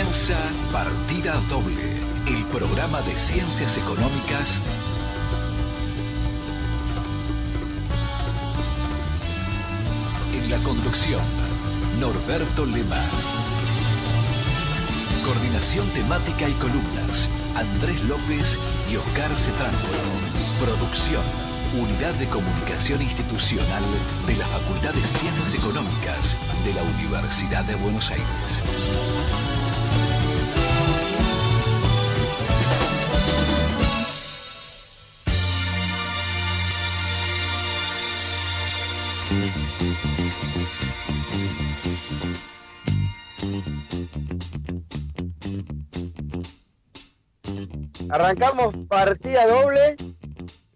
Comienza Partida Doble, el programa de ciencias económicas en la conducción, Norberto Lema. Coordinación temática y columnas, Andrés López y Oscar Cetrángolo. Producción, Unidad de Comunicación Institucional de la Facultad de Ciencias Económicas de la Universidad de Buenos Aires. Arrancamos partida doble.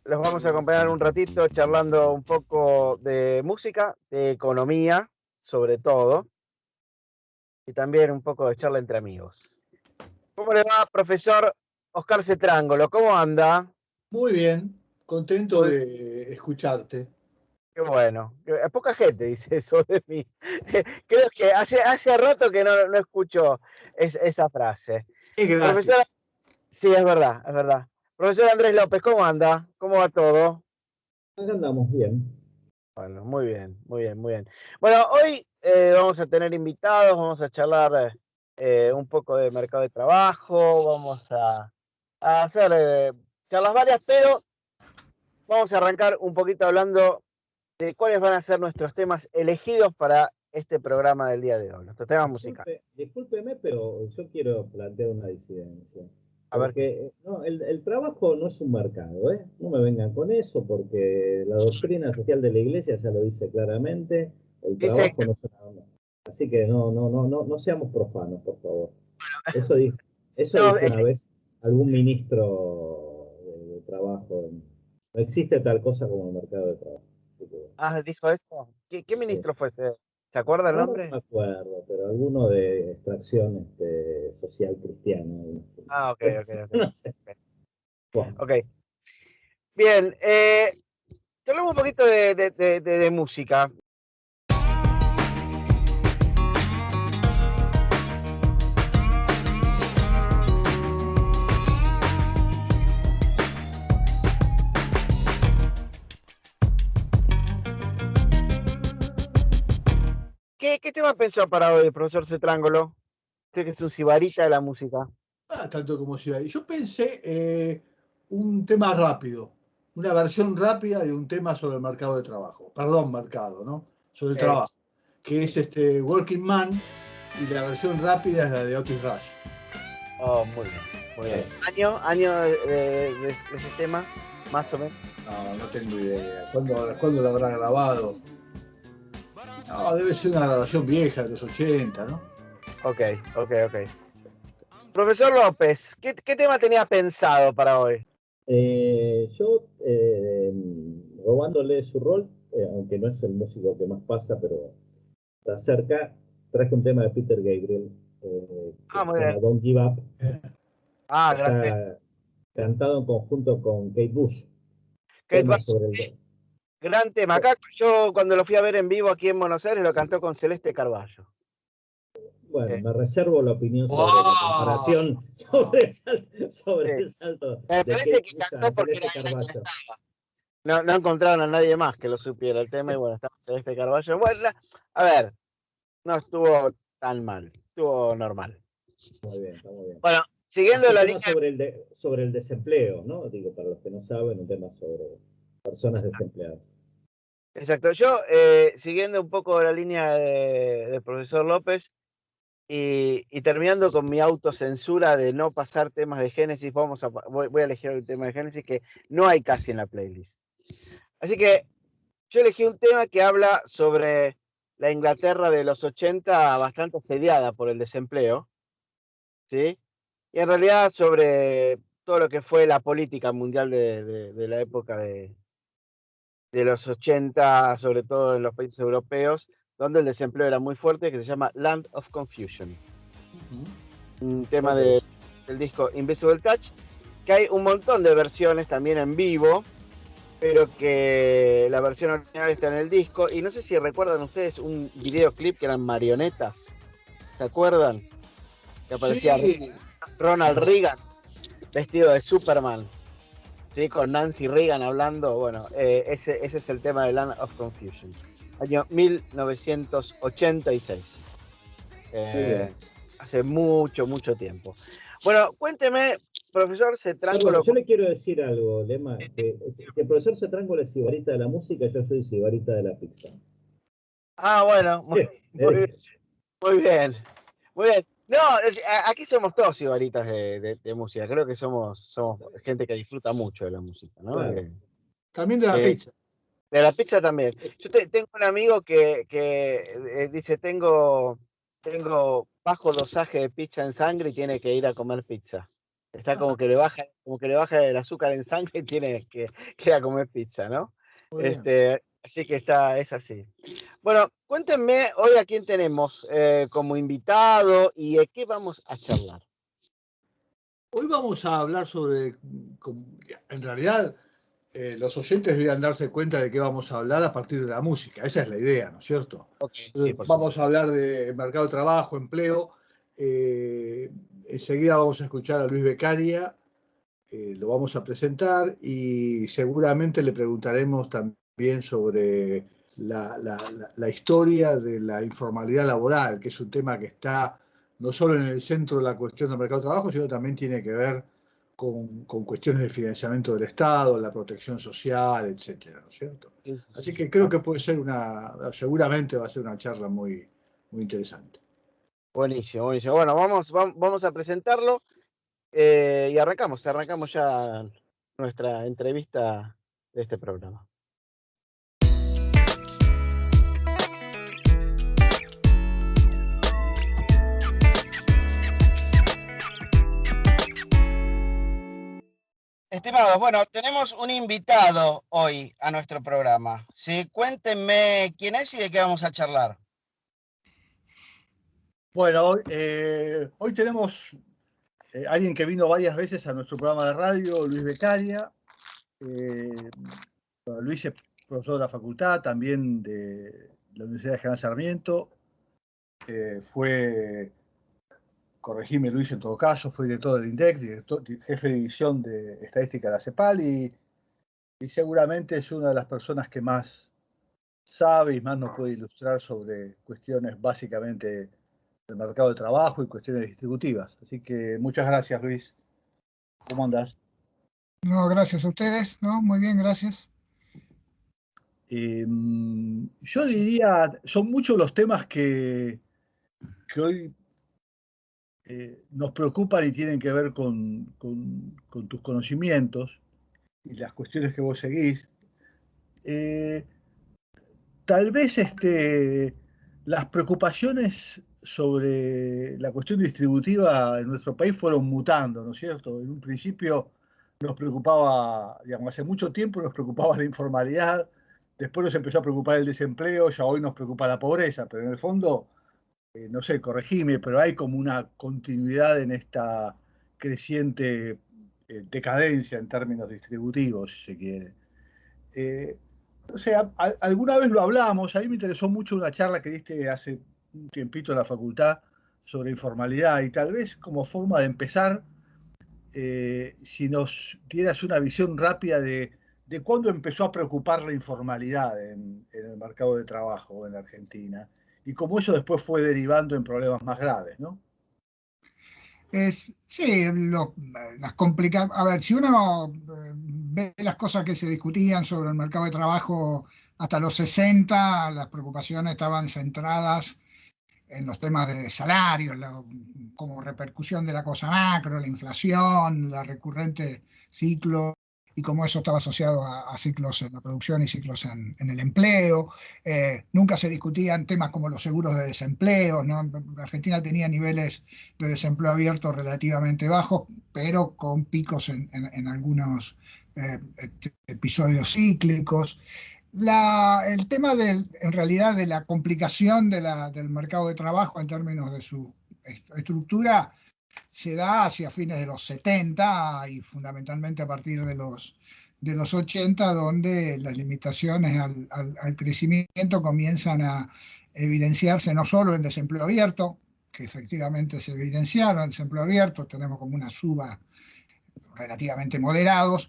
Los vamos a acompañar un ratito charlando un poco de música, de economía, sobre todo, y también un poco de charla entre amigos. ¿Cómo le va, profesor Oscar Cetrángolo? ¿Cómo anda? Muy bien, contento de escucharte. Qué bueno. Poca gente dice eso de mí. Creo que hace rato que no escucho esa frase. Profesor, sí, es verdad, es verdad. Profesor Andrés López, ¿cómo anda? ¿Cómo va todo? Acá andamos bien. Bueno, muy bien, muy bien, muy bien. Bueno, hoy vamos a tener invitados, vamos a charlar un poco de mercado de trabajo, vamos a hacer charlas varias, pero vamos a arrancar un poquito hablando de cuáles van a ser nuestros temas elegidos para este programa del día de hoy, nuestros temas musicales. Discúlpeme, pero yo quiero plantear una disidencia. A ver Porque no, el trabajo no es un mercado, ¿eh? No me vengan con eso, porque la doctrina social de la Iglesia ya lo dice claramente. El trabajo no es una... Así que no seamos profanos, por favor. Eso dijo una vez algún ministro de trabajo. No existe tal cosa como el mercado de trabajo. ¿Dijo esto? ¿Qué ministro fue ese? ¿Se acuerda el nombre? No me acuerdo, pero alguno de extracción social cristiana. Ok. No sé. Bueno. Ok. Bien, hablamos un poquito de música. ¿Qué tema pensó para hoy, profesor Cetrángolo? Usted que es un sibarita de la música. Tanto como ciudad. Yo pensé un tema rápido, una versión rápida de un tema sobre el mercado de trabajo. Perdón, mercado, ¿no? Sobre el trabajo. Que es Working Man, y la versión rápida es la de Otis Rush. Oh, muy bien. ¿Año de ese tema, más o menos? No tengo idea. ¿Cuándo lo habrá grabado? No, debe ser una grabación vieja, de los 80, ¿no? Ok. Profesor López, ¿qué tema tenía pensado para hoy? Yo, robándole su rol, aunque no es el músico que más pasa, pero está cerca, traje un tema de Peter Gabriel, que se llama Don't Give Up. Está cantado en conjunto con Kate Bush. Gran tema. Acá yo cuando lo fui a ver en vivo aquí en Buenos Aires lo cantó con Celeste Carballo. Bueno, me reservo la opinión sobre la comparación, sobre el salto. Me parece que cantó porque era Carballo. No encontraron a nadie más que lo supiera el tema y bueno, estaba Celeste Carballo. Bueno, a ver, no estuvo tan mal, estuvo normal. Muy bien, está muy bien. Bueno, siguiendo la línea... sobre el desempleo, ¿no? Digo, para los que no saben, un tema sobre personas desempleadas. Exacto. Yo, siguiendo un poco la línea del profesor López y terminando con mi autocensura de no pasar temas de Génesis, voy a elegir el tema de Génesis que no hay casi en la playlist. Así que yo elegí un tema que habla sobre la Inglaterra de los 80 bastante asediada por el desempleo, ¿sí? Y en realidad sobre todo lo que fue la política mundial de la época de los 80, sobre todo en los países europeos, donde el desempleo era muy fuerte, que se llama Land of Confusion. Un tema del disco Invisible Touch, que hay un montón de versiones también en vivo, pero que la versión original está en el disco. Y no sé si recuerdan ustedes un videoclip que eran marionetas. ¿Se acuerdan? que aparecía Sí. Ronald Reagan vestido de Superman, ¿sí? Con Nancy Reagan hablando. Bueno, ese es el tema de Land of Confusion, año 1986. Hace mucho tiempo. Bueno, cuénteme, profesor Cetrángolo. Yo le quiero decir algo, Lema, que si el profesor Cetrángolo es sibarita de la música, yo soy sibarita de la pizza. Ah, bueno, muy bien. No, aquí somos todos sibaritas de música. Creo que somos gente que disfruta mucho de la música, ¿no? Claro. También de la pizza. De la pizza también. Yo tengo un amigo que dice, tengo bajo dosaje de pizza en sangre y tiene que ir a comer pizza. Está como que le baja el azúcar en sangre y tiene que ir a comer pizza, ¿no? Así que es así. Bueno, cuéntenme hoy a quién tenemos como invitado y de qué vamos a charlar. Hoy vamos a hablar sobre, en realidad, los oyentes deberían darse cuenta de qué vamos a hablar a partir de la música. Esa es la idea, ¿no es cierto? Okay, sí, vamos a hablar de mercado de trabajo, empleo. Enseguida vamos a escuchar a Luis Beccaria, lo vamos a presentar y seguramente le preguntaremos también sobre la historia de la informalidad laboral, que es un tema que está no solo en el centro de la cuestión del mercado de trabajo, sino también tiene que ver con cuestiones de financiamiento del Estado, la protección social, etcétera, ¿no es cierto? Sí. Así que creo que puede ser seguramente va a ser una charla muy, muy interesante. Buenísimo. Bueno, vamos a presentarlo y arrancamos ya nuestra entrevista de este programa. Estimados, bueno, tenemos un invitado hoy a nuestro programa. ¿Sí? Cuéntenme quién es y de qué vamos a charlar. Bueno, hoy tenemos alguien que vino varias veces a nuestro programa de radio, Luis Beccaria. Luis es profesor de la facultad, también de la Universidad de General Sarmiento. Corregime Luis en todo caso, fue director del INDEC, jefe de división de estadística de la CEPAL y seguramente es una de las personas que más sabe y más nos puede ilustrar sobre cuestiones básicamente del mercado de trabajo y cuestiones distributivas. Así que muchas gracias, Luis. ¿Cómo andás? No, gracias a ustedes, ¿no? Muy bien, gracias. Yo diría, son muchos los temas que hoy nos preocupan y tienen que ver con tus conocimientos y las cuestiones que vos seguís. Tal vez las preocupaciones sobre la cuestión distributiva en nuestro país fueron mutando, ¿no es cierto? En un principio nos preocupaba, digamos, hace mucho tiempo nos preocupaba la informalidad, después nos empezó a preocupar el desempleo, ya hoy nos preocupa la pobreza, pero en el fondo, no sé, corregime, pero hay como una continuidad en esta creciente decadencia en términos distributivos, si se quiere. O sea, alguna vez lo hablamos, a mí me interesó mucho una charla que diste hace un tiempito en la facultad sobre informalidad y tal vez como forma de empezar, si nos dieras una visión rápida de cuándo empezó a preocupar la informalidad en el mercado de trabajo en la Argentina y cómo eso después fue derivando en problemas más graves, ¿no? Sí, las complicaciones. A ver, si uno ve las cosas que se discutían sobre el mercado de trabajo hasta los 60, las preocupaciones estaban centradas en los temas de salarios, como repercusión de la cosa macro, la inflación, la recurrente ciclo y cómo eso estaba asociado a ciclos en la producción y ciclos en el empleo. Nunca se discutían temas como los seguros de desempleo, ¿no? Argentina tenía niveles de desempleo abierto relativamente bajos, pero con picos en algunos episodios cíclicos. El tema en realidad de la complicación del mercado de trabajo en términos de su estructura se da hacia fines de los 70 y fundamentalmente a partir de los 80, donde las limitaciones al crecimiento comienzan a evidenciarse no solo en desempleo abierto, que efectivamente se evidenciaron, el desempleo abierto, tenemos como una suba relativamente moderados,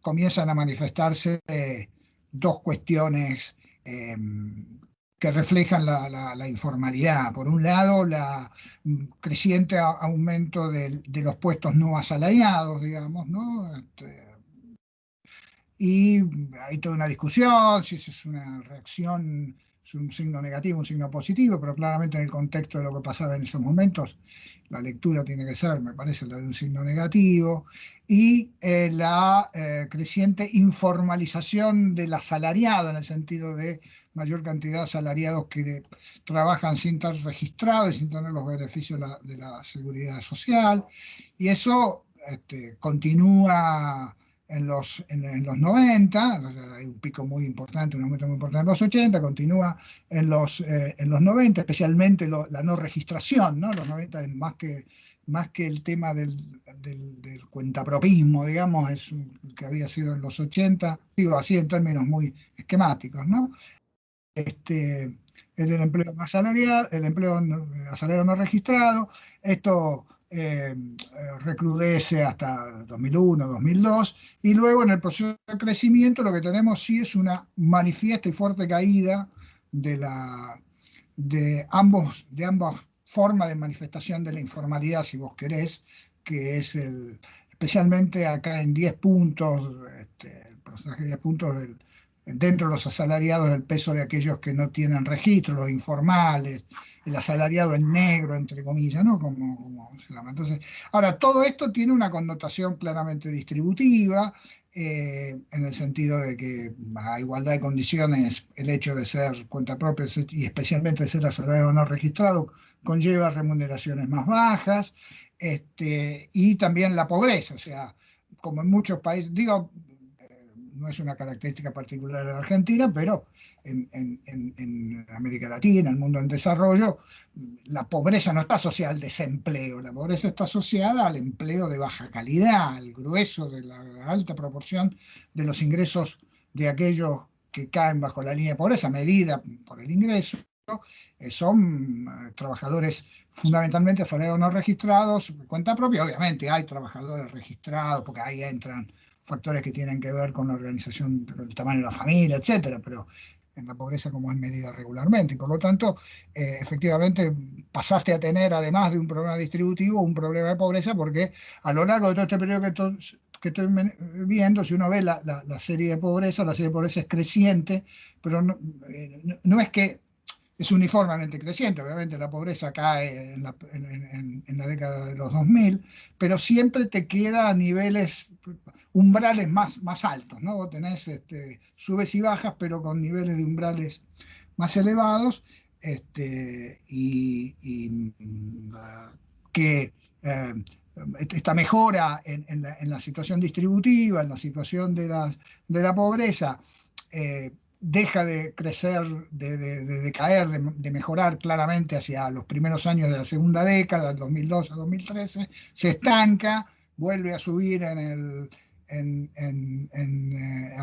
comienzan a manifestarse dos cuestiones que reflejan la informalidad. Por un lado, la creciente aumento de los puestos no asalariados, digamos, ¿no? Y hay toda una discusión si eso es una reacción, es un signo negativo, un signo positivo, pero claramente en el contexto de lo que pasaba en esos momentos, la lectura tiene que ser, me parece, la de un signo negativo, y la creciente informalización del asalariado, en el sentido de mayor cantidad de asalariados que trabajan sin estar registrados y sin tener los beneficios de la seguridad social, y eso continúa en los 90, hay un pico muy importante, un aumento muy importante en los 80, continúa en los 90, especialmente la no registración, ¿no? Los 90 es más que el tema del cuentapropismo, digamos, es que había sido en los 80, digo así en términos muy esquemáticos, ¿no? Es del empleo asalariado, el empleo asalariado no registrado, esto recrudece hasta 2001, 2002, y luego en el proceso de crecimiento lo que tenemos sí es una manifiesta y fuerte caída de ambas formas de manifestación de la informalidad, si vos querés, que es especialmente acá en 10 puntos, el porcentaje de 10 puntos dentro de los asalariados, el peso de aquellos que no tienen registro, los informales, el asalariado en negro, entre comillas, ¿no? Como se llama. Entonces, ahora, todo esto tiene una connotación claramente distributiva, en el sentido de que a igualdad de condiciones el hecho de ser cuenta propia y especialmente de ser asalariado no registrado conlleva remuneraciones más bajas, y también la pobreza, o sea, como en muchos países, digo, no es una característica particular de la Argentina, pero en América Latina, en el mundo en desarrollo, la pobreza no está asociada al desempleo, la pobreza está asociada al empleo de baja calidad, al grueso de la alta proporción de los ingresos de aquellos que caen bajo la línea de pobreza, medida por el ingreso, son trabajadores fundamentalmente asalariados no registrados, cuenta propia. Obviamente hay trabajadores registrados, porque ahí entran factores que tienen que ver con la organización, el tamaño de la familia, etcétera, pero en la pobreza como es medida regularmente, y por lo tanto, efectivamente, pasaste a tener, además de un problema distributivo, un problema de pobreza, porque a lo largo de todo este periodo que estoy viendo, si uno ve la serie de pobreza, la serie de pobreza es creciente, pero no es que es uniformemente creciente. Obviamente la pobreza cae en la década de los 2000, pero siempre te queda a niveles, umbrales más altos, ¿no? Vos tenés subes y bajas, pero con niveles de umbrales más elevados, que esta mejora en la situación distributiva, en la situación de la pobreza, deja de crecer, de caer, de mejorar claramente hacia los primeros años de la segunda década, del 2012 a 2013, se estanca, vuelve a subir a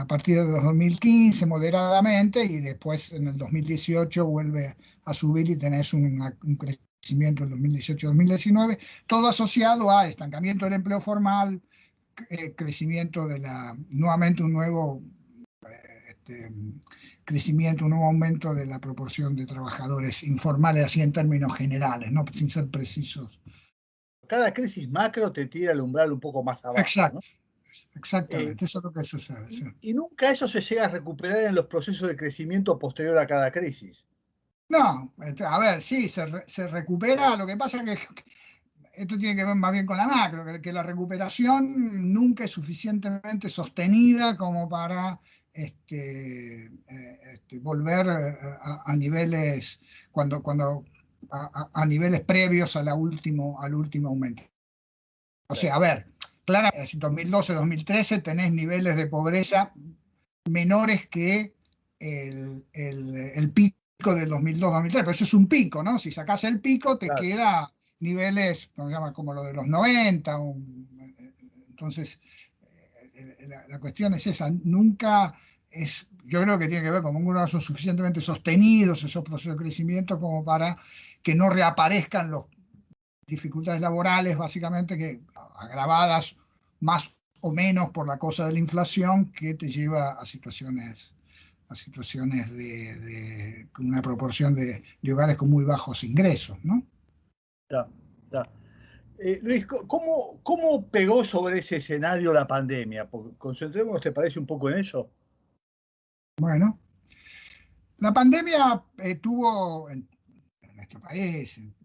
partir de los 2015 moderadamente, y después en el 2018 vuelve a subir y tenés un crecimiento en 2018-2019, todo asociado a estancamiento del empleo formal, crecimiento nuevamente un nuevo crecimiento, un nuevo aumento de la proporción de trabajadores informales, así en términos generales, ¿no? Sin ser precisos. Cada crisis macro te tira el umbral un poco más abajo. Exacto, ¿no? Exactamente, eso es lo que sucede. Sí. Y nunca eso se llega a recuperar en los procesos de crecimiento posterior a cada crisis. No, a ver, sí, se recupera, lo que pasa es que esto tiene que ver más bien con la macro, que la recuperación nunca es suficientemente sostenida como para volver a niveles a niveles previos al último aumento. O sea, a ver, claro, en 2012-2013 tenés niveles de pobreza menores que el pico del 2002-2003, pero eso es un pico, ¿no? Si sacás el pico te queda niveles, como lo de los 90, entonces la cuestión es esa, nunca es, yo creo que tiene que ver con unos son suficientemente sostenidos esos procesos de crecimiento como para que no reaparezcan las dificultades laborales, básicamente, que agravadas más o menos por la cosa de la inflación, que te lleva a situaciones de una proporción de hogares con muy bajos ingresos, ¿no? Ya, ya. Luis, ¿cómo pegó sobre ese escenario la pandemia? Concentrémonos, ¿te parece un poco en eso? Bueno, la pandemia tuvo en nuestro país, en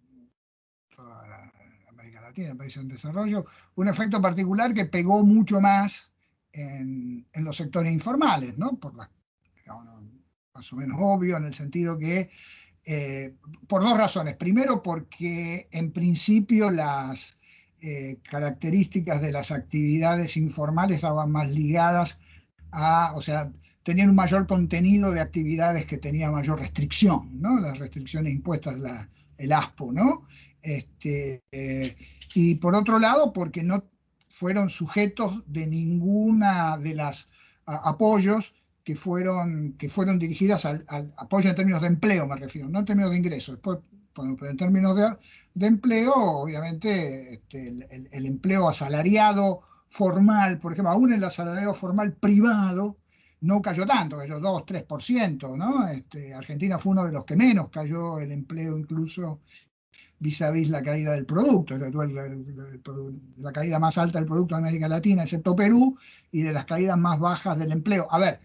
toda la América Latina, en países en desarrollo, un efecto particular que pegó mucho más en los sectores informales, ¿no? Más o menos obvio, en el sentido que, por dos razones. Primero, porque en principio las características de las actividades informales estaban más ligadas o sea, tenían un mayor contenido de actividades que tenía mayor restricción, ¿no? Las restricciones impuestas, el ASPO, ¿no? Y por otro lado, porque no fueron sujetos de ninguna de las apoyos que fueron dirigidas al apoyo en términos de empleo, me refiero, no en términos de ingresos. Después, pero en términos de empleo, obviamente, el empleo asalariado formal, por ejemplo, aún el asalariado formal privado, no cayó tanto, cayó 2-3%, ¿no? Argentina fue uno de los que menos cayó el empleo, incluso vis a vis la caída del producto, la caída más alta del producto en América Latina, excepto Perú, y de las caídas más bajas del empleo. A ver,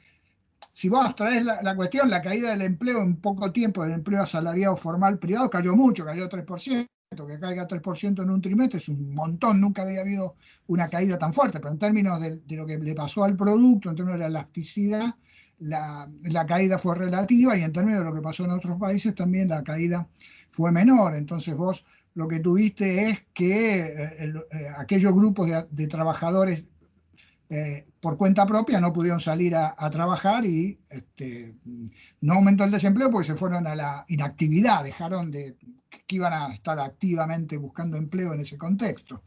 si vos traes la cuestión, la caída del empleo en poco tiempo, del empleo asalariado formal privado, cayó mucho, cayó 3%, que caiga 3% en un trimestre es un montón, nunca había habido una caída tan fuerte, pero en términos de lo que le pasó al producto, en términos de la elasticidad, la caída fue relativa, y en términos de lo que pasó en otros países también la caída fue menor. Entonces vos lo que tuviste es que aquellos grupos de trabajadores por cuenta propia no pudieron salir a trabajar, y no aumentó el desempleo porque se fueron a la inactividad, dejaron que iban a estar activamente buscando empleo en ese contexto.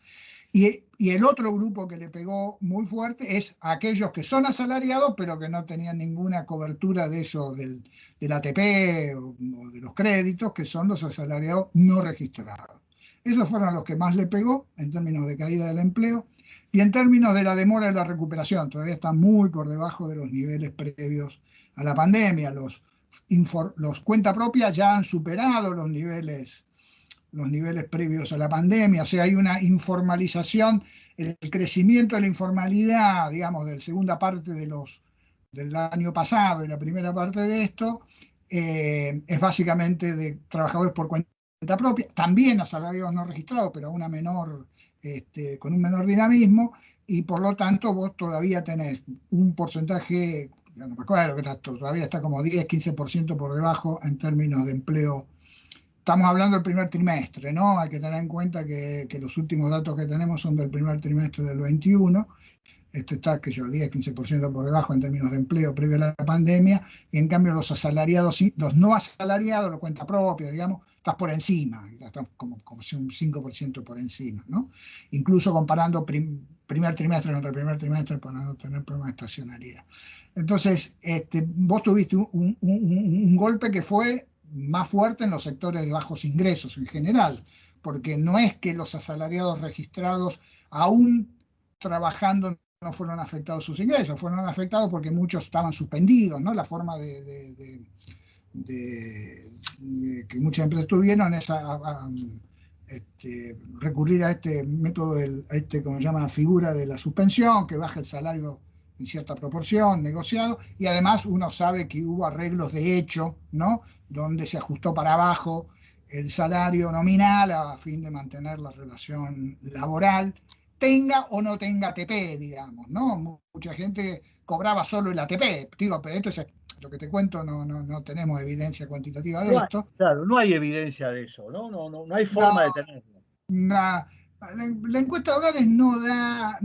Y el otro grupo que le pegó muy fuerte es aquellos que son asalariados pero que no tenían ninguna cobertura de eso, del ATP o de los créditos, que son los asalariados no registrados. Esos fueron los que más le pegó en términos de caída del empleo. Y en términos de la demora de la recuperación, todavía está muy por debajo de los niveles previos a la pandemia. Los cuenta propia ya han superado los niveles previos a la pandemia. O sea, hay una informalización, el crecimiento de la informalidad, digamos, de la segunda parte del año pasado y la primera parte de esto, es básicamente de trabajadores por cuenta propia, también asalariados no registrados, pero con un menor dinamismo, y por lo tanto vos todavía tenés un porcentaje, no me acuerdo, que todavía está como 10-15% por debajo en términos de empleo. Estamos hablando del primer trimestre, ¿no? Hay que tener en cuenta que los últimos datos que tenemos son del primer trimestre del 21. Está, 10-15% por debajo en términos de empleo previo a la pandemia, y en cambio los asalariados, los no asalariados, lo cuenta propia, digamos, estás por encima, estás como si un 5% por encima, ¿no? Incluso comparando primer trimestre contra primer trimestre para no tener problemas de estacionalidad. Entonces, vos tuviste un golpe que fue más fuerte en los sectores de bajos ingresos en general, porque no es que los asalariados registrados, aún trabajando, no fueron afectados sus ingresos, fueron afectados porque muchos estaban suspendidos, ¿no? La forma que muchas empresas tuvieron es recurrir a este método, como se llama, figura de la suspensión, que baja el salario en cierta proporción, negociado, y además uno sabe que hubo arreglos de hecho, ¿no? Donde se ajustó para abajo el salario nominal a fin de mantener la relación laboral, tenga o no tenga ATP, digamos, ¿no? Mucha gente cobraba solo el ATP, digo, pero esto es lo que te cuento, no tenemos evidencia cuantitativa de esto. Claro, no hay evidencia de eso, no hay forma de tenerlo. La encuesta de hogares no da,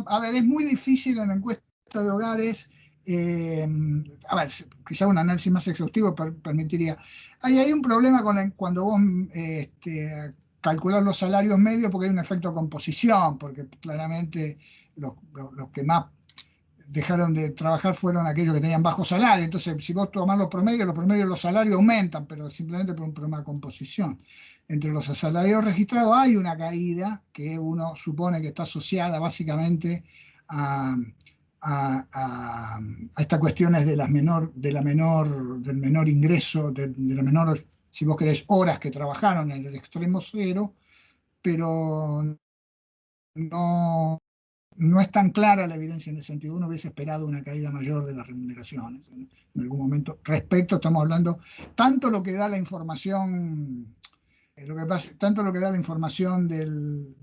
a ver, es muy difícil en la encuesta de hogares, a ver, quizá un análisis más exhaustivo permitiría. Hay un problema cuando vos calcular los salarios medios, porque hay un efecto de composición, porque claramente los que más dejaron de trabajar fueron aquellos que tenían bajo salario. Entonces, si vos tomás los promedios de los salarios aumentan, pero simplemente por un problema de composición. Entre los asalariados registrados hay una caída que uno supone que está asociada básicamente a estas cuestiones del menor ingreso, de la menor, si vos querés, horas que trabajaron en el extremo cero, pero no es tan clara la evidencia en ese sentido. Uno hubiese esperado una caída mayor de las remuneraciones en algún momento. Estamos hablando, tanto lo que da la información, tanto lo que da la información del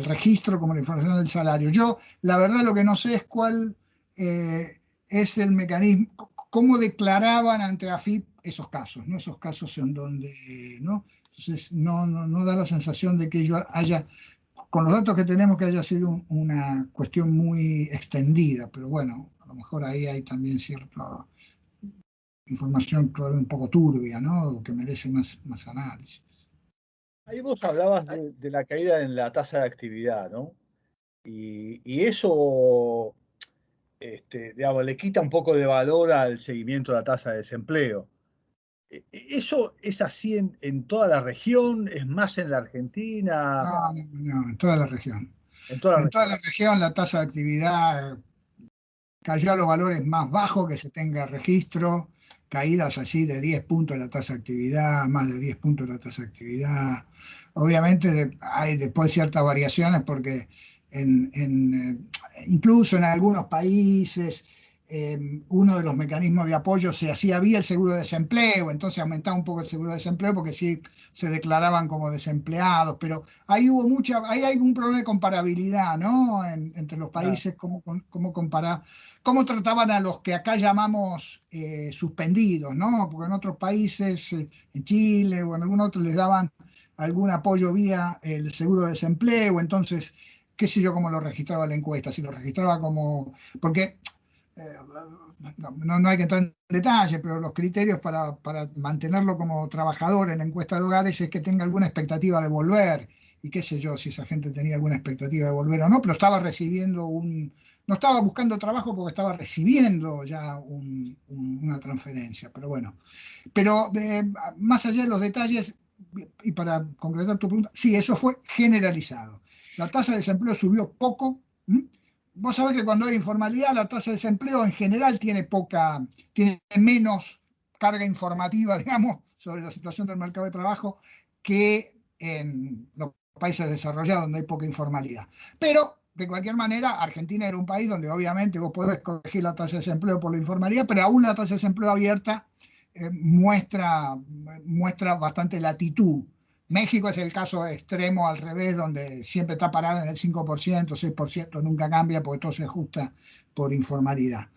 registro como la información del salario. Yo, la verdad, lo que no sé es cuál es el mecanismo, cómo declaraban ante AFIP esos casos, ¿no? Esos casos en donde, ¿no? Entonces, no da la sensación de que yo haya, con los datos que tenemos, que haya sido una cuestión muy extendida, pero bueno, a lo mejor ahí hay también cierta información todavía un poco turbia, ¿no? Que merece más análisis. Ahí vos hablabas de la caída en la tasa de actividad, ¿no? Y eso, digamos, le quita un poco de valor al seguimiento de la tasa de desempleo. ¿Eso es así en toda la región? ¿Es más en la Argentina? No, en toda la región. En toda la región la tasa de actividad cayó a los valores más bajos que se tenga registro, caídas así de 10 puntos de la tasa de actividad, más de 10 puntos de la tasa de actividad. Obviamente hay después ciertas variaciones porque incluso en algunos países uno de los mecanismos de apoyo había el seguro de desempleo, entonces aumentaba un poco el seguro de desempleo porque sí se declaraban como desempleados, pero ahí hay un problema de comparabilidad, ¿no? Entre los países, cómo comparar, cómo trataban a los que acá llamamos suspendidos, ¿no? Porque en otros países, en Chile o en algún otro, les daban algún apoyo vía el seguro de desempleo, entonces, qué sé yo cómo lo registraba la encuesta, si lo registraba como, porque no hay que entrar en detalle, pero los criterios para mantenerlo como trabajador en la encuesta de hogares es que tenga alguna expectativa de volver, y qué sé yo si esa gente tenía alguna expectativa de volver o no, pero estaba recibiendo no estaba buscando trabajo porque estaba recibiendo ya una transferencia, pero bueno. Pero más allá de los detalles, y para concretar tu pregunta, sí, eso fue generalizado. La tasa de desempleo subió poco. Vos sabés que cuando hay informalidad, la tasa de desempleo en general tiene menos carga informativa, digamos, sobre la situación del mercado de trabajo que en los países desarrollados donde hay poca informalidad. Pero, de cualquier manera, Argentina era un país donde obviamente vos podés corregir la tasa de desempleo por la informalidad, pero aún la tasa de desempleo abierta muestra bastante latitud. México es el caso extremo al revés, donde siempre está parada en el 5%, 6%, nunca cambia porque todo se ajusta por informalidad.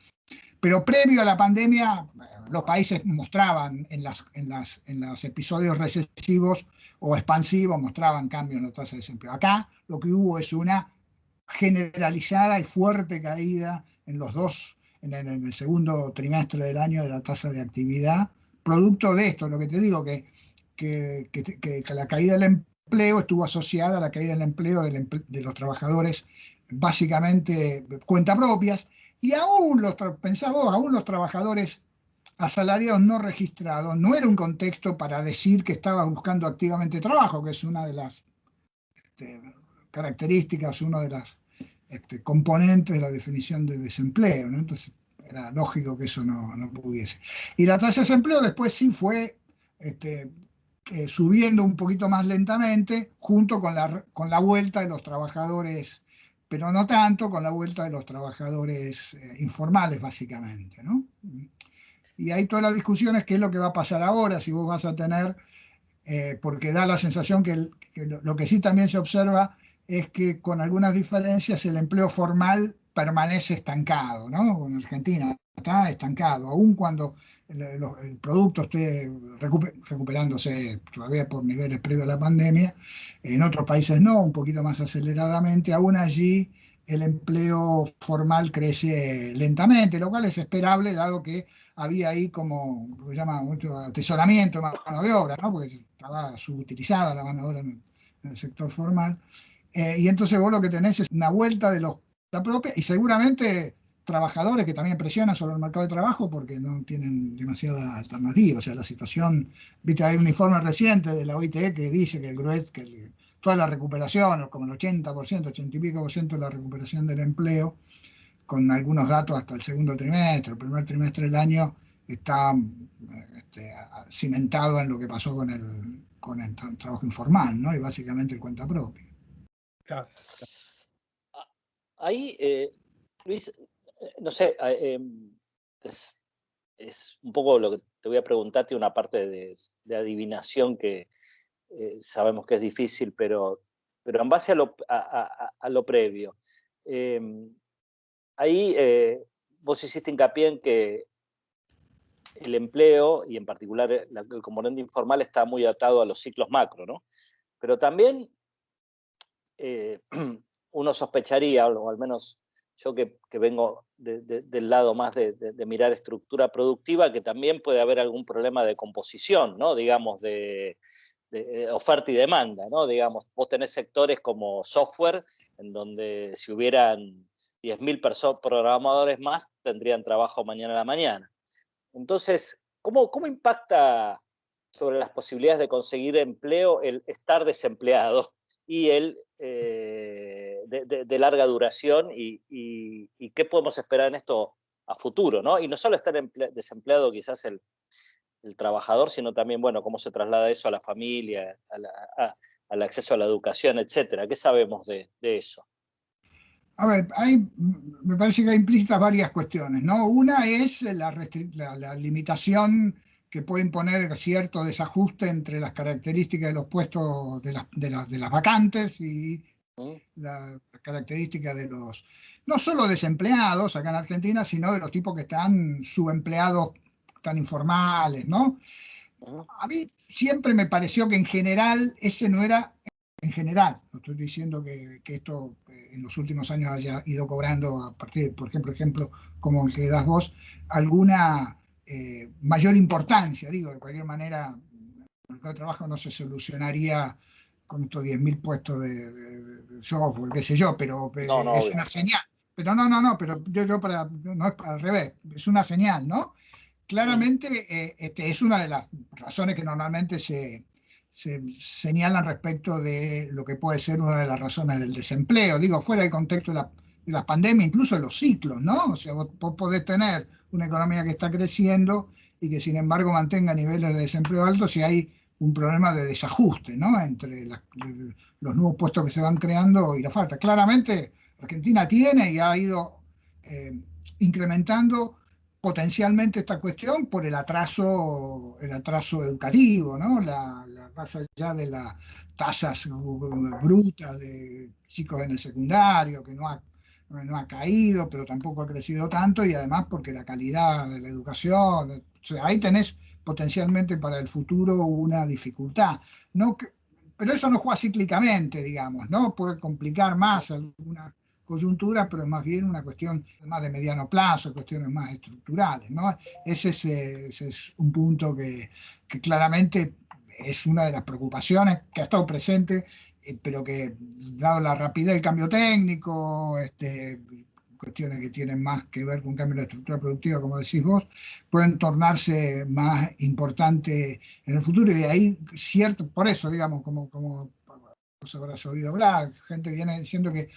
Pero previo a la pandemia, los países mostraban en los episodios recesivos o expansivos, mostraban cambio en la tasa de desempleo. Acá lo que hubo es una generalizada y fuerte caída en el segundo trimestre del año de la tasa de actividad, producto de esto, lo que te digo, que la caída del empleo estuvo asociada a la caída del empleo de los trabajadores, básicamente cuenta propias, y aún los trabajadores asalariados no registrados, no era un contexto para decir que estaba buscando activamente trabajo, que es una de las características, uno de las componentes de la definición de desempleo, ¿no? Entonces era lógico que eso no pudiese. Y la tasa de desempleo después sí fue subiendo un poquito más lentamente, junto con la vuelta de los trabajadores, pero no tanto, con la vuelta de los trabajadores informales, básicamente, ¿no? Y hay todas las discusiones, qué es lo que va a pasar ahora, si vos vas a tener, porque da la sensación que lo que sí también se observa es que con algunas diferencias el empleo formal permanece estancado, ¿no? En Argentina está estancado, aun cuando el producto esté recuperándose todavía por niveles previos a la pandemia, en otros países no, un poquito más aceleradamente, aún allí el empleo formal crece lentamente, lo cual es esperable, dado que había ahí como, lo que se llama mucho atesoramiento de mano de obra, ¿no? Porque estaba subutilizada la mano de obra en el sector formal. Y entonces vos lo que tenés es una vuelta de los propia, y seguramente trabajadores que también presionan sobre el mercado de trabajo porque no tienen demasiada alternativa. O sea, la situación, viste, hay un informe reciente de la OIT que dice que toda la recuperación, como el 80%, 80 y pico por ciento de la recuperación del empleo, con algunos datos hasta el segundo trimestre, el primer trimestre del año, está cimentado en lo que pasó con el trabajo informal, ¿no? Y básicamente el cuenta propia. Claro. Ahí, Luis, no sé, es un poco lo que te voy a preguntarte, una parte de adivinación que sabemos que es difícil, pero en base a lo previo. Ahí vos hiciste hincapié en que el empleo, y en particular el componente informal, está muy atado a los ciclos macro, ¿no? Pero también uno sospecharía, o al menos yo que vengo del lado más de mirar estructura productiva, que también puede haber algún problema de composición, ¿no? Digamos, de oferta y demanda, ¿no? Digamos, vos tenés sectores como software, en donde si hubieran 10.000 programadores más, tendrían trabajo mañana a la mañana. Entonces, ¿cómo impacta sobre las posibilidades de conseguir empleo el estar desempleado y el de larga duración, y qué podemos esperar en esto a futuro, ¿no? Y no solo estar desempleado quizás el trabajador, sino también, bueno, cómo se traslada eso a la familia, al acceso a la educación, etcétera. ¿Qué sabemos de eso? A ver, me parece que hay implícitas varias cuestiones, ¿no? Una es la limitación que puede imponer cierto desajuste entre las características de los puestos de las vacantes y la característica de los, no solo desempleados acá en Argentina, sino de los tipos que están subempleados, tan informales, ¿no? A mí siempre me pareció que en general ese no era, en general, no estoy diciendo que esto en los últimos años haya ido cobrando, a partir de, por ejemplo, como el que das vos, alguna mayor importancia. Digo, de cualquier manera, el mercado de trabajo no se solucionaría con estos 10.000 puestos de software, qué sé yo, pero no, es una señal. Pero no, pero yo no es al revés, es una señal, ¿no? Claramente es una de las razones que normalmente se señalan respecto de lo que puede ser una de las razones del desempleo. Digo, fuera del contexto de la pandemia, incluso de los ciclos, ¿no? O sea, vos podés tener una economía que está creciendo y que sin embargo mantenga niveles de desempleo altos si hay un problema de desajuste, ¿no? Entre los nuevos puestos que se van creando y la falta. Claramente, Argentina tiene y ha ido incrementando potencialmente esta cuestión por el atraso educativo, ¿no? Más allá de las tasas brutas de chicos en el secundario, que no ha caído, pero tampoco ha crecido tanto, y además porque la calidad de la educación, o sea, ahí tenés potencialmente para el futuro una dificultad. Pero eso no juega cíclicamente, digamos, ¿no? Puede complicar más alguna coyuntura, pero es más bien una cuestión más de mediano plazo, cuestiones más estructurales, ¿no? Ese es un punto que claramente es una de las preocupaciones que ha estado presente, pero que, dado la rapidez del cambio técnico, cuestiones que tienen más que ver con cambio de la estructura productiva, como decís vos, pueden tornarse más importantes en el futuro, y de ahí por eso, digamos, como vos habrás oído hablar, gente viene diciendo que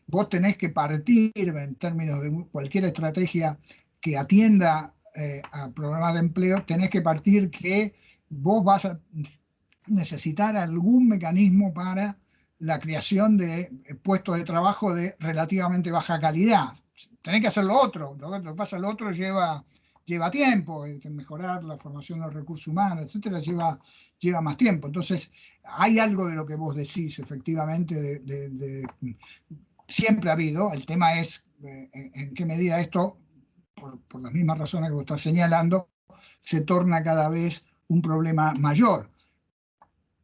vos tenés que partir, en términos de cualquier estrategia que atienda a problemas de empleo, tenés que partir que vos vas a necesitar algún mecanismo para la creación de puestos de trabajo de relativamente baja calidad. Tenés que hacer lo otro, lo que pasa, lo otro lleva tiempo, mejorar la formación de los recursos humanos, etcétera, lleva más tiempo. Entonces, hay algo de lo que vos decís, efectivamente, siempre ha habido. El tema es en qué medida esto, por las mismas razones que vos estás señalando, se torna cada vez un problema mayor.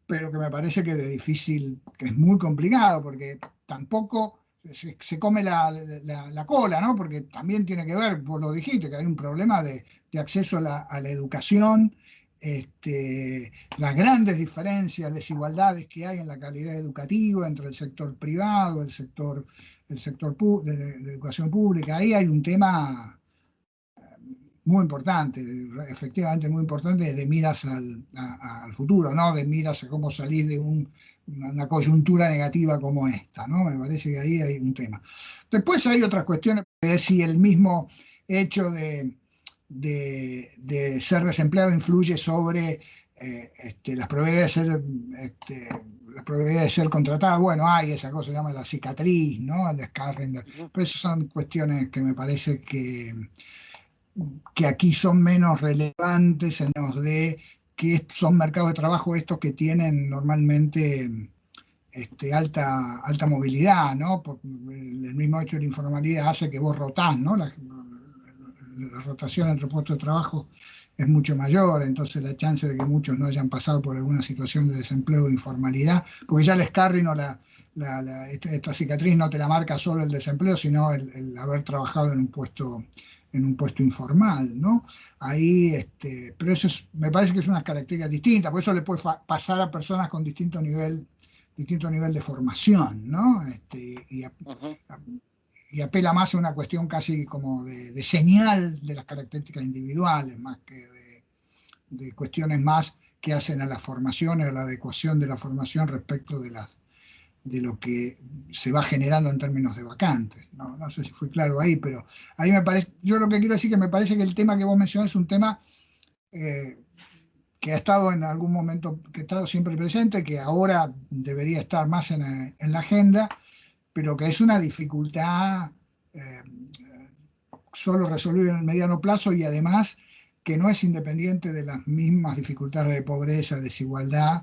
Pero que me parece que que es muy complicado, porque tampoco se come la cola, ¿no? Porque también tiene que ver, vos lo dijiste, que hay un problema de acceso a la educación las grandes diferencias, desigualdades que hay en la calidad educativa entre el sector privado, el sector de la educación pública. Ahí hay un tema muy importante, efectivamente muy importante, de miras al futuro, ¿no? De miras a cómo salir de una coyuntura negativa como esta, ¿no? Me parece que ahí hay un tema. Después hay otras cuestiones, es si el mismo hecho de ser desempleado influye sobre las probabilidades de ser contratado. Bueno, hay esa cosa que se llama la cicatriz, ¿no? El scarring. Pero esas son cuestiones que me parece que aquí son menos relevantes en los de que son mercados de trabajo estos que tienen normalmente alta movilidad, ¿no? Porque el mismo hecho de la informalidad hace que vos rotás, ¿no? La rotación entre puestos de trabajo es mucho mayor, entonces la chance de que muchos no hayan pasado por alguna situación de desempleo o informalidad, porque ya el scarring o esta cicatriz no te la marca solo el desempleo, sino el haber trabajado en un puesto informal, ¿no? Ahí, pero eso me parece que es una característica distinta, por eso le puede pasar a personas con distinto nivel de formación, ¿no? Y apela más a una cuestión casi como de señal de las características individuales, más que de cuestiones más que hacen a la formación o a la adecuación de la formación respecto de lo que se va generando en términos de vacantes. No sé si fui claro ahí, pero ahí me parece, yo lo que quiero decir que me parece que el tema que vos mencionás es un tema que ha estado en algún momento, que ha estado siempre presente, que ahora debería estar más en la agenda, pero que es una dificultad solo resolver en el mediano plazo y además que no es independiente de las mismas dificultades de pobreza, desigualdad,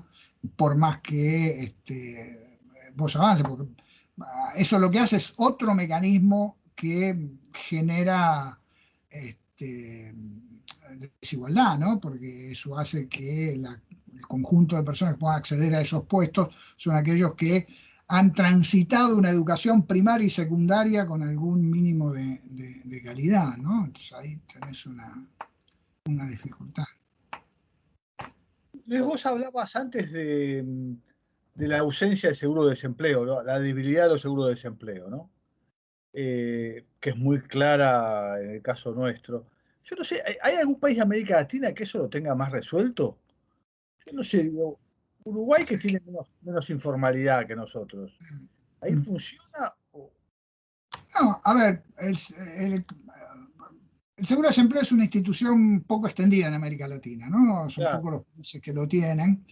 por más que vos avances, porque eso lo que hace es otro mecanismo que genera desigualdad, ¿no? Porque eso hace que el conjunto de personas que puedan acceder a esos puestos son aquellos que han transitado una educación primaria y secundaria con algún mínimo de calidad, ¿no? Entonces ahí tenés una dificultad. Luis, vos hablabas antes de la ausencia de seguro de desempleo, ¿no? La debilidad de los seguros de desempleo, ¿no? Que es muy clara en el caso nuestro. Yo no sé, ¿hay algún país de América Latina que eso lo tenga más resuelto? Yo no sé, digo, Uruguay que tiene menos informalidad que nosotros. ¿Ahí funciona? No, a ver, el seguro de desempleo es una institución poco extendida en América Latina, ¿no? Son pocos los países que lo tienen.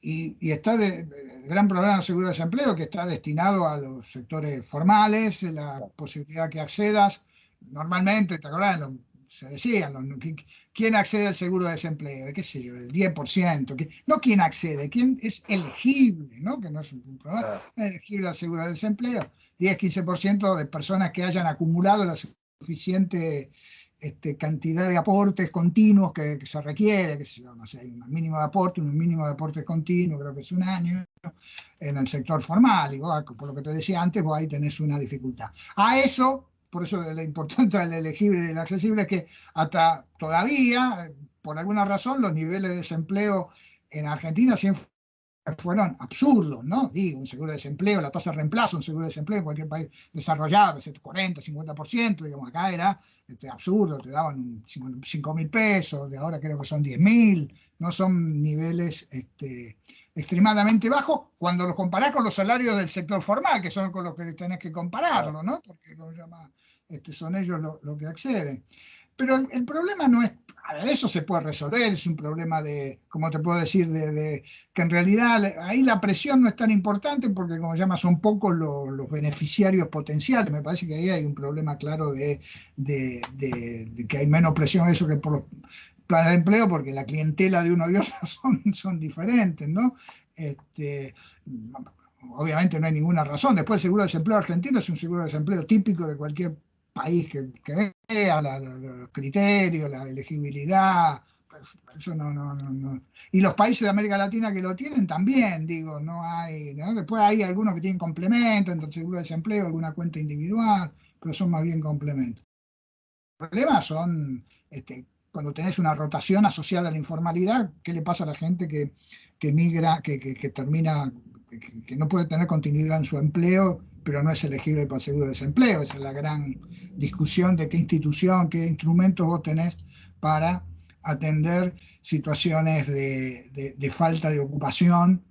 Y está el gran problema del seguro de desempleo que está destinado a los sectores formales, la posibilidad que accedas. Normalmente, ¿te acordás? Se decía, ¿quién accede al seguro de desempleo? ¿Qué sé yo? El 10%. No quién accede, quién es elegible, ¿no? Que no es un problema. Elegible al seguro de desempleo. 10-15% de personas que hayan acumulado la suficiente cantidad de aportes continuos que se requiere, que sé yo, no sé, hay un mínimo de aportes continuos, creo que es un año, en el sector formal, y vos, por lo que te decía antes, vos ahí tenés una dificultad. A eso, por eso lo importante del elegible y del accesible es que hasta todavía, por alguna razón, los niveles de desempleo en Argentina siempre fueron absurdos, ¿no? Digo, un seguro de desempleo, la tasa de reemplazo, un seguro de desempleo en cualquier país desarrollado, 40, 50%, digamos, acá era absurdo, te daban 5.000 pesos, de ahora creo que son 10.000, no son niveles extremadamente bajos cuando los comparás con los salarios del sector formal, que son con los que tenés que compararlo, ¿no? Porque son ellos los que acceden. Pero el problema no es, a ver, eso se puede resolver, es un problema de, como te puedo decir, de que en realidad ahí la presión no es tan importante porque, como se llama, son pocos los beneficiarios potenciales. Me parece que ahí hay un problema claro de que hay menos presión eso que por los planes de empleo, porque la clientela de uno y otro son diferentes, ¿no? Obviamente no hay ninguna razón. Después el seguro de desempleo argentino es un seguro de desempleo típico de cualquier país que vea los criterios, la elegibilidad, eso no. Y los países de América Latina que lo tienen también, digo, no hay, ¿no? Después hay algunos que tienen complementos entre el seguro de desempleo, alguna cuenta individual, pero son más bien complementos. Los problemas son, cuando tenés una rotación asociada a la informalidad, ¿qué le pasa a la gente que migra, que termina, que no puede tener continuidad en su empleo, pero no es elegible para el seguro de desempleo? Esa es la gran discusión de qué institución, qué instrumentos vos tenés para atender situaciones de falta de ocupación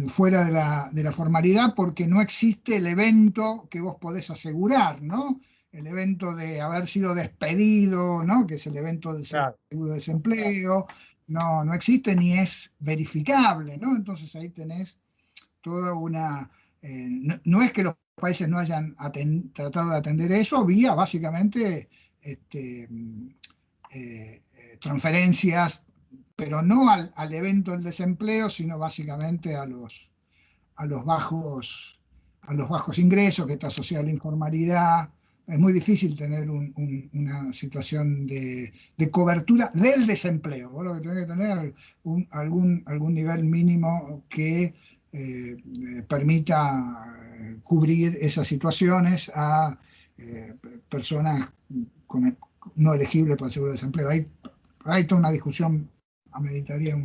fuera de la formalidad, porque no existe el evento que vos podés asegurar, ¿no? El evento de haber sido despedido, ¿no? Que es el evento del seguro de desempleo, no existe ni es verificable, ¿no? Entonces ahí tenés toda una... no es que los países no hayan tratado de atender eso vía básicamente transferencias, pero no al evento del desempleo, sino básicamente a los bajos ingresos, que está asociado a la informalidad. Es muy difícil tener una situación de cobertura del desempleo. Vos lo que tenés que tener algún nivel mínimo que permita cubrir esas situaciones a personas no elegibles para el seguro de desempleo. Hay toda una discusión, ameritaría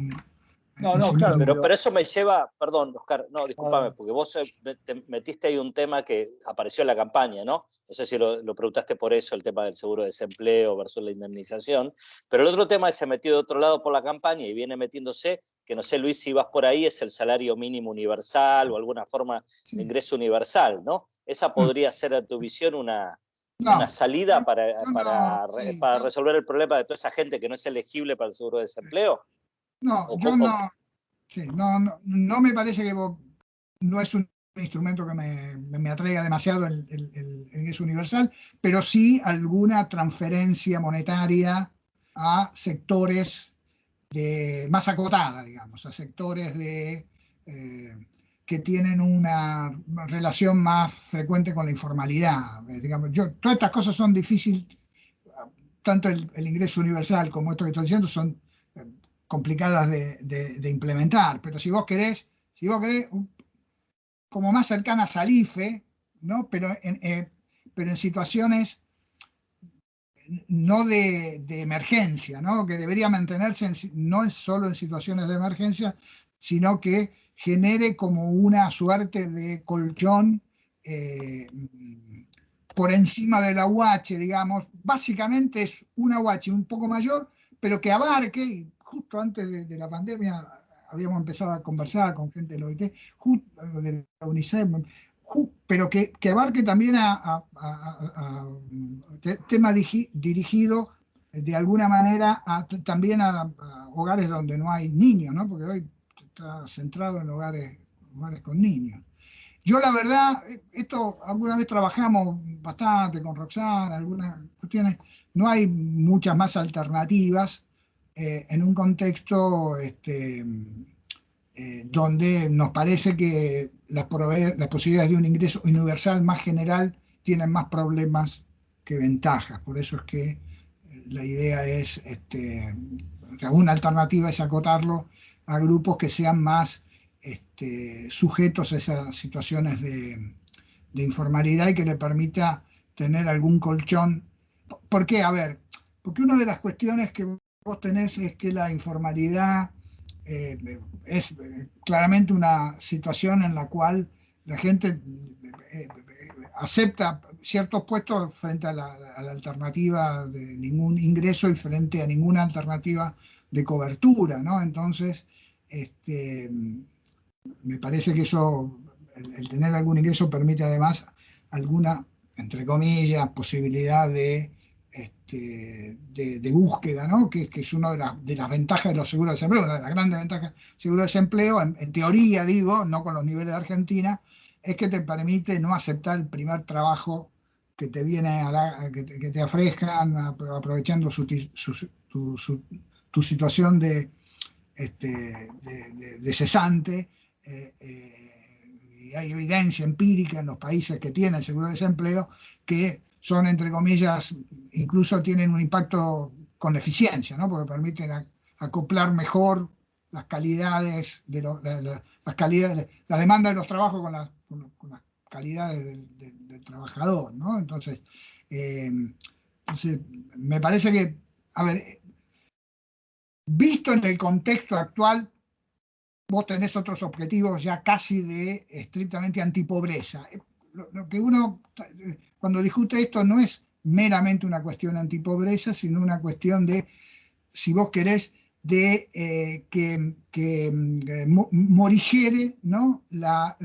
claro, pero eso me lleva, perdón, Oscar, no, discúlpame, porque vos te metiste ahí un tema que apareció en la campaña, ¿no? No sé si lo preguntaste por eso, el tema del seguro de desempleo versus la indemnización, pero el otro tema que se metió de otro lado por la campaña y viene metiéndose, que no sé, Luis, si vas por ahí, es el salario mínimo universal o alguna forma de ingreso universal, ¿no? ¿Esa podría ser, a tu visión, una salida para resolver el problema de toda esa gente que no es elegible para el seguro de desempleo? No, no me parece que no es un instrumento que me atraiga demasiado el ingreso universal, pero sí alguna transferencia monetaria a sectores más acotada, digamos, a sectores que tienen una relación más frecuente con la informalidad. Digamos, todas estas cosas son difíciles, tanto el ingreso universal como esto que estoy diciendo son complicadas de implementar, pero si vos querés como más cercanas al IFE, ¿no? Pero en situaciones no de emergencia, ¿no? Que debería mantenerse no solo en situaciones de emergencia, sino que genere como una suerte de colchón por encima de la UH, digamos. Básicamente es una UH un poco mayor, pero que abarque, y justo antes de la pandemia habíamos empezado a conversar con gente de la OIT, de la UNICEF, pero que abarque también a temas dirigidos de alguna manera también a hogares donde no hay niños, ¿no? Porque hoy está centrado en hogares con niños. Yo la verdad, esto alguna vez trabajamos bastante con Roxana, algunas cuestiones, no hay muchas más alternativas en un contexto donde nos parece que las posibilidades de un ingreso universal más general tienen más problemas que ventajas. Por eso es que la idea es, una alternativa es acotarlo a grupos que sean más sujetos a esas situaciones de informalidad y que le permita tener algún colchón. ¿Por qué? A ver, porque una de las cuestiones que vos tenés es que la informalidad es claramente una situación en la cual la gente acepta ciertos puestos frente a la alternativa de ningún ingreso y frente a ninguna alternativa de cobertura, ¿no? Entonces, me parece que eso, el tener algún ingreso permite además alguna, entre comillas, posibilidad de búsqueda, ¿no? Que es una de las ventajas de los seguros de desempleo, una de las grandes ventajas del seguro de desempleo, en teoría digo, no con los niveles de Argentina, es que te permite no aceptar el primer trabajo que te viene que te ofrezcan, aprovechando tu situación de cesante. Y hay evidencia empírica en los países que tienen seguro de desempleo que son, entre comillas, incluso tienen un impacto con eficiencia, ¿no? Porque permiten acoplar mejor las calidades la demanda de los trabajos con las calidades del trabajador, ¿no? Entonces, me parece que a ver, visto en el contexto actual, vos tenés otros objetivos ya casi de estrictamente antipobreza. Lo que uno, cuando discute esto, no es meramente una cuestión antipobreza, sino una cuestión de, si vos querés, de que morigere, ¿no?, la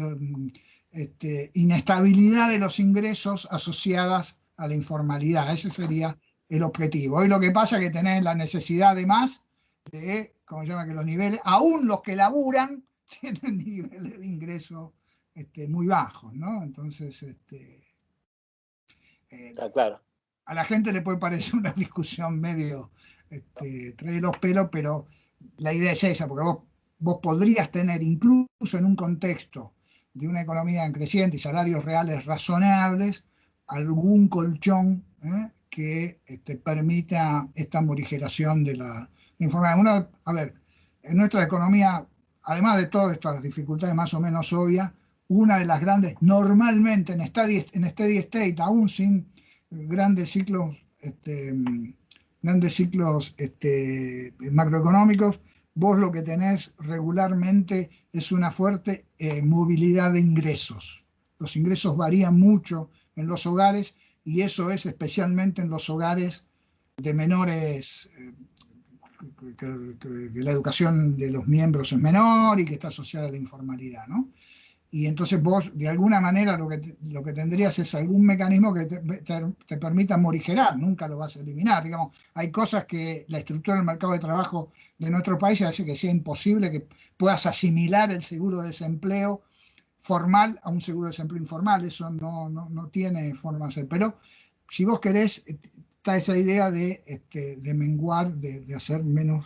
inestabilidad de los ingresos asociadas a la informalidad. Ese sería el objetivo. Hoy lo que pasa es que tenés la necesidad de más, de, como se llama, que los niveles, aún los que laburan, tienen niveles de ingreso muy bajos, ¿no? Entonces, está claro. A la gente le puede parecer una discusión medio trae los pelos, pero la idea es esa, porque vos podrías tener, incluso en un contexto de una economía en creciente y salarios reales razonables, algún colchón que permita esta morigeración de la informalidad. A ver, en nuestra economía, además de todas estas dificultades más o menos obvias, una de las grandes, normalmente en steady state, aún sin grandes ciclos macroeconómicos, vos lo que tenés regularmente es una fuerte movilidad de ingresos. Los ingresos varían mucho en los hogares, y eso es especialmente en los hogares de menores, que la educación de los miembros es menor y que está asociada a la informalidad, ¿no? Y entonces vos, de alguna manera, lo que tendrías es algún mecanismo que te permita morigerar, nunca lo vas a eliminar. Digamos, hay cosas que la estructura del mercado de trabajo de nuestro país hace que sea imposible que puedas asimilar el seguro de desempleo formal a un seguro de desempleo informal. Eso no tiene forma de hacer. Pero si vos querés, está esa idea de menguar, de hacer menos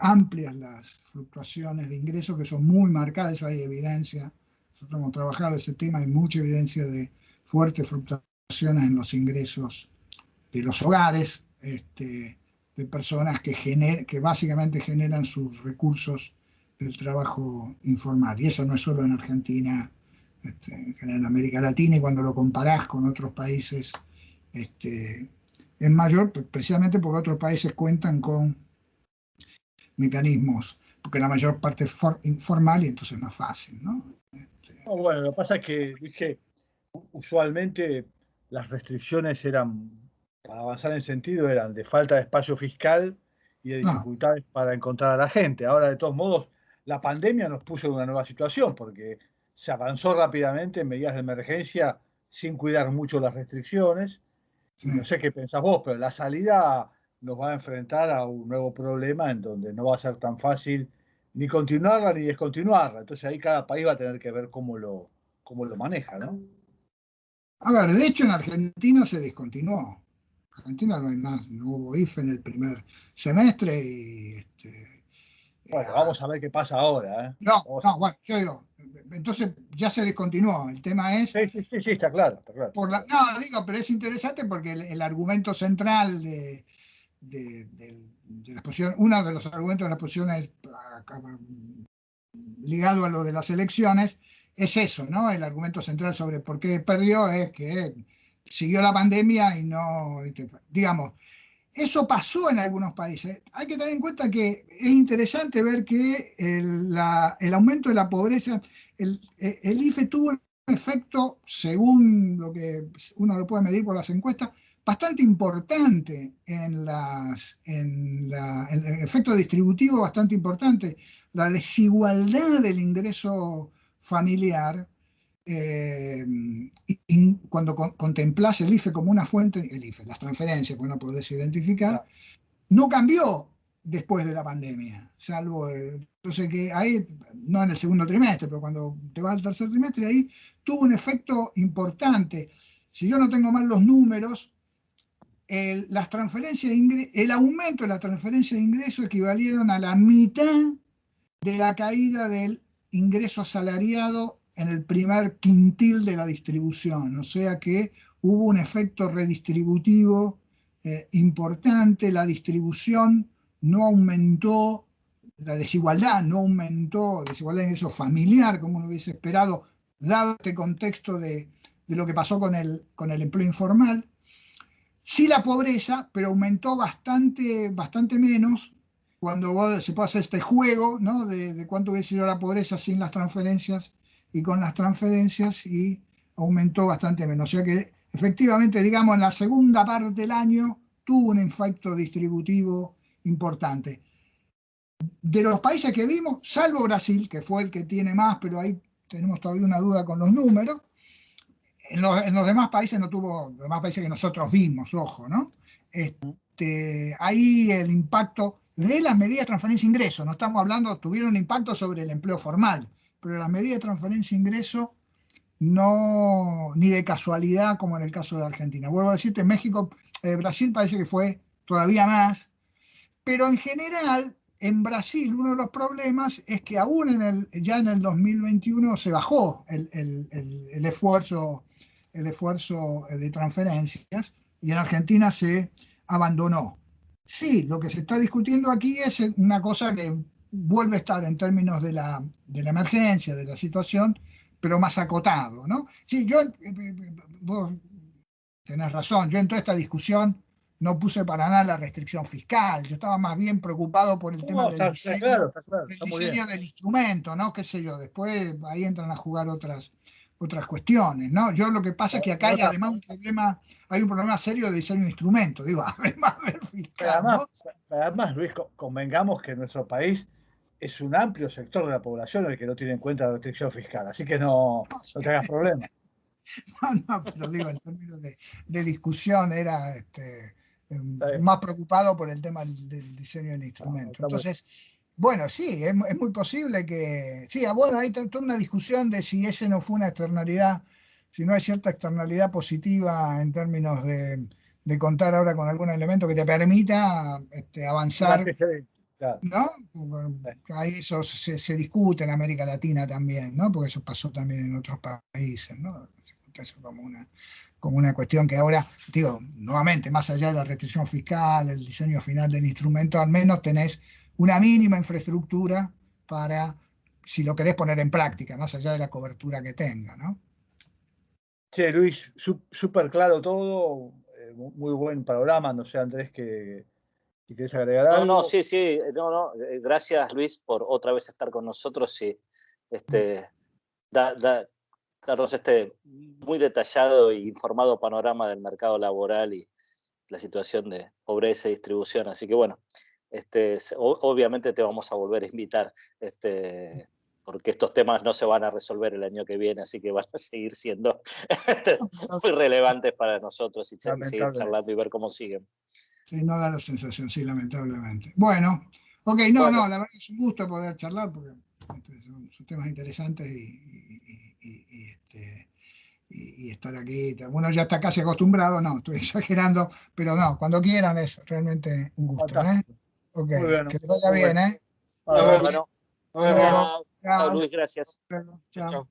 amplias las fluctuaciones de ingresos, que son muy marcadas. Eso hay evidencia. Nosotros hemos trabajado ese tema, hay mucha evidencia de fuertes fluctuaciones en los ingresos de los hogares, de personas que básicamente generan sus recursos del trabajo informal. Y eso no es solo en Argentina, en América Latina, y cuando lo comparás con otros países, es mayor, precisamente porque otros países cuentan con mecanismos, porque la mayor parte es informal y entonces es más fácil, ¿no? Bueno, lo que pasa es que usualmente las restricciones para avanzar en sentido, eran de falta de espacio fiscal y de dificultades para encontrar a la gente. Ahora, de todos modos, la pandemia nos puso en una nueva situación, porque se avanzó rápidamente en medidas de emergencia sin cuidar mucho las restricciones. No sé qué pensás vos, pero la salida nos va a enfrentar a un nuevo problema en donde no va a ser tan fácil ni continuarla ni descontinuarla. Entonces ahí cada país va a tener que ver cómo lo maneja, ¿no? A ver, de hecho en Argentina se descontinuó. En Argentina no hay más, no hubo IFE en el primer semestre y... Bueno, vamos a ver qué pasa ahora, ¿eh? Bueno, yo digo, entonces ya se descontinuó. El tema es... Sí, está claro. Pero es interesante porque el argumento central de la exposición, uno de los argumentos de la exposición es ligado a lo de las elecciones, es eso, ¿no? El argumento central sobre por qué perdió es que siguió la pandemia y no, digamos, eso pasó en algunos países. Hay que tener en cuenta que es interesante ver que el aumento de la pobreza, el IFE tuvo un efecto, según lo que uno lo puede medir por las encuestas, bastante importante el efecto distributivo bastante importante. La desigualdad del ingreso familiar, cuando contemplás el IFE como una fuente, las transferencias, pues no podés identificar, no cambió después de la pandemia, salvo, entonces que ahí, no en el segundo trimestre, pero cuando te vas al tercer trimestre, ahí tuvo un efecto importante. Si yo no tengo mal los números, las transferencias el aumento de la transferencia de ingresos equivalieron a la mitad de la caída del ingreso asalariado en el primer quintil de la distribución, o sea que hubo un efecto redistributivo importante. La distribución no aumentó, la desigualdad no aumentó, la desigualdad de ingreso familiar como uno hubiese esperado, dado este contexto de lo que pasó con el empleo informal. Sí la pobreza, pero aumentó bastante menos cuando se puede hacer este juego, ¿no? de cuánto hubiese sido la pobreza sin las transferencias y con las transferencias, y aumentó bastante menos. O sea que efectivamente, digamos, en la segunda parte del año tuvo un efecto distributivo importante. De los países que vimos, salvo Brasil, que fue el que tiene más, pero ahí tenemos todavía una duda con los números, en los demás países no tuvo, los demás países que nosotros vimos, ojo, ¿no? Ahí el impacto de las medidas de transferencia de ingreso, no estamos hablando, tuvieron un impacto sobre el empleo formal, pero las medidas de transferencia de ingreso no, ni de casualidad como en el caso de Argentina. Vuelvo a decirte, México, Brasil parece que fue todavía más, pero en general, en Brasil uno de los problemas es que aún ya en el 2021 se bajó el esfuerzo de transferencias, y en Argentina se abandonó. Sí, lo que se está discutiendo aquí es una cosa que vuelve a estar en términos de la emergencia, de la situación, pero más acotado, ¿no? Sí, vos tenés razón, yo en toda esta discusión no puse para nada la restricción fiscal, yo estaba más bien preocupado por el tema del diseño, el diseño del instrumento, ¿no? Qué sé yo, después ahí entran a jugar otras cuestiones, ¿no? Yo lo que pasa es que acá hay además hay un problema serio de diseño de instrumentos, digo, además del fiscal, ¿no? Además, Luis, convengamos que en nuestro país es un amplio sector de la población el que no tiene en cuenta la restricción fiscal, así que no te hagas problema. No, pero digo, en términos de discusión era más preocupado por el tema del diseño del instrumento. Entonces, bueno, sí, es muy posible que... Sí, bueno, hay toda una discusión de si ese no fue una externalidad, si no hay cierta externalidad positiva en términos de contar ahora con algún elemento que te permita avanzar, ¿no? Ahí eso se discute en América Latina también, ¿no? Porque eso pasó también en otros países, ¿no? Se discute eso como una cuestión que ahora, digo, nuevamente, más allá de la restricción fiscal, el diseño final del instrumento, al menos tenés una mínima infraestructura para, si lo querés poner en práctica, más allá de la cobertura que tenga, ¿no? Sí, Luis, súper claro todo, muy buen panorama, no sé, Andrés, si querés agregar algo. No, sí, gracias, Luis, por otra vez estar con nosotros y darnos este muy detallado e informado panorama del mercado laboral y la situación de pobreza y distribución. Así que bueno, obviamente te vamos a volver a invitar, porque estos temas no se van a resolver el año que viene, así que van a seguir siendo muy relevantes para nosotros y seguir charlando y ver cómo siguen. Sí, no da la sensación, sí, lamentablemente. Bueno, ok, la verdad es un gusto poder charlar, porque son temas interesantes y estar aquí. Uno ya está casi acostumbrado, no, estoy exagerando, pero no, cuando quieran es realmente un gusto. Ok, bueno, que les vaya bien, Bueno, chao, Luis, gracias. Chao.